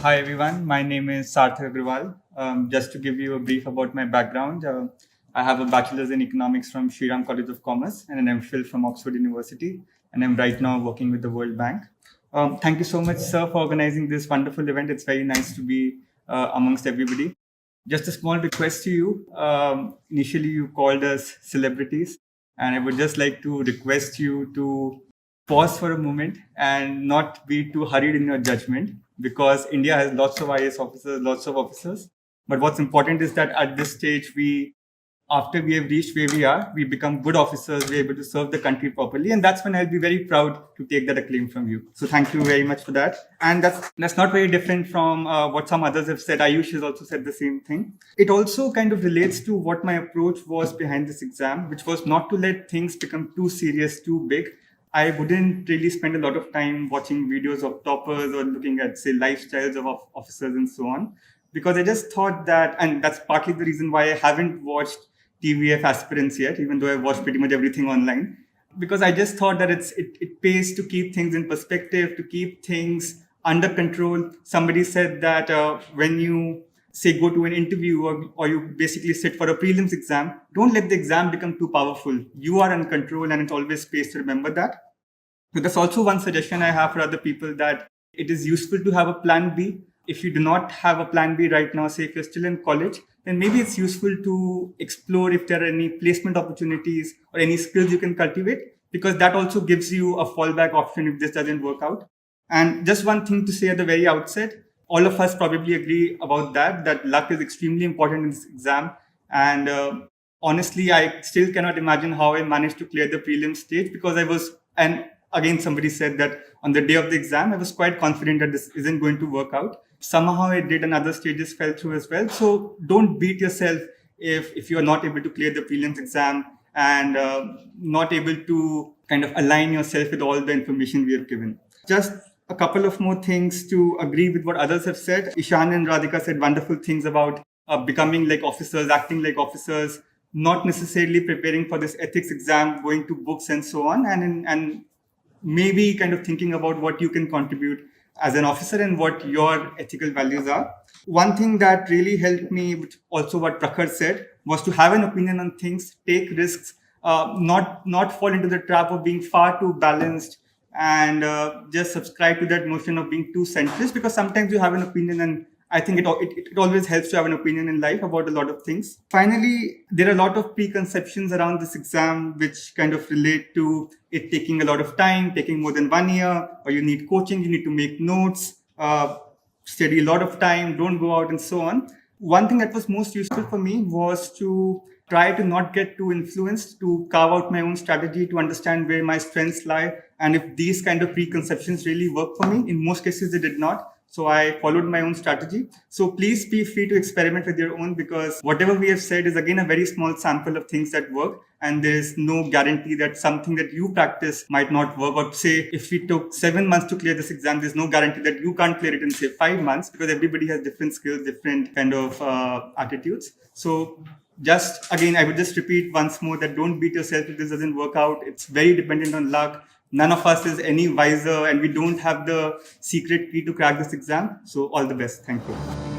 Hi everyone, my name is Sarthak Agrawal. Just to give you a brief about my background, I have a bachelor's in economics from Shriram College of Commerce and an MPhil from Oxford University, and I'm right now working with the World Bank. Thank you so much, sir, for organizing this wonderful event. It's very nice to be amongst everybody. Just a small request to you. Initially, you called us celebrities, and I would just like to request you to pause for a moment and not be too hurried in your judgment, because India has lots of IAS officers, lots of officers. But what's important is that at this stage, after we have reached where we are, we become good officers, we're able to serve the country properly. And that's when I'll be very proud to take that acclaim from you. So thank you very much for that. And that's not very different from what some others have said. Ayush has also said the same thing. It also kind of relates to what my approach was behind this exam, which was not to let things become too serious, too big. I wouldn't really spend a lot of time watching videos of toppers or looking at, say, lifestyles of officers and so on, because I just thought that, and that's partly the reason why I haven't watched TVF aspirants yet, even though I've watched pretty much everything online, because I just thought that it pays to keep things in perspective, to keep things under control. Somebody said that when you say go to an interview or you basically sit for a prelims exam, don't let the exam become too powerful. You are in control, and it always pays to remember that. So that's also one suggestion I have for other people, that it is useful to have a plan B. If you do not have a plan B right now, say if you're still in college, then maybe it's useful to explore if there are any placement opportunities or any skills you can cultivate, because that also gives you a fallback option if this doesn't work out. And just one thing to say at the very outset, all of us probably agree about that luck is extremely important in this exam. And honestly, I still cannot imagine how I managed to clear the prelim stage, because and again, somebody said that on the day of the exam, I was quite confident that this isn't going to work out. Somehow it did, and other stages fell through as well. So don't beat yourself if you are not able to clear the prelims exam and not able to kind of align yourself with all the information we have given. Just a couple of more things to agree with what others have said. Ishan and Radhika said wonderful things about becoming like officers, acting like officers, not necessarily preparing for this ethics exam, going to books and so on, and maybe kind of thinking about what you can contribute as an officer and what your ethical values are. One thing that really helped me, which also what Prakhar said, was to have an opinion on things, take risks, not fall into the trap of being far too balanced and just subscribe to that notion of being too centrist, because sometimes you have an opinion, and I think it always helps to have an opinion in life about a lot of things. Finally, there are a lot of preconceptions around this exam which kind of relate to it taking a lot of time, taking more than 1 year, or you need coaching, you need to make notes, study a lot of time, don't go out and so on. One thing that was most useful for me was to try to not get too influenced, to carve out my own strategy, to understand where my strengths lie, and if these kind of preconceptions really work for me. In most cases, they did not. So I followed my own strategy. So please be free to experiment with your own, because whatever we have said is again a very small sample of things that work. And there's no guarantee that something that you practice might not work. Or say, if we took 7 months to clear this exam, there's no guarantee that you can't clear it in say 5 months, because everybody has different skills, different kind of attitudes. So I would just repeat once more that don't beat yourself if this doesn't work out. It's very dependent on luck. None of us is any wiser, and we don't have the secret key to crack this exam. So all the best. Thank you.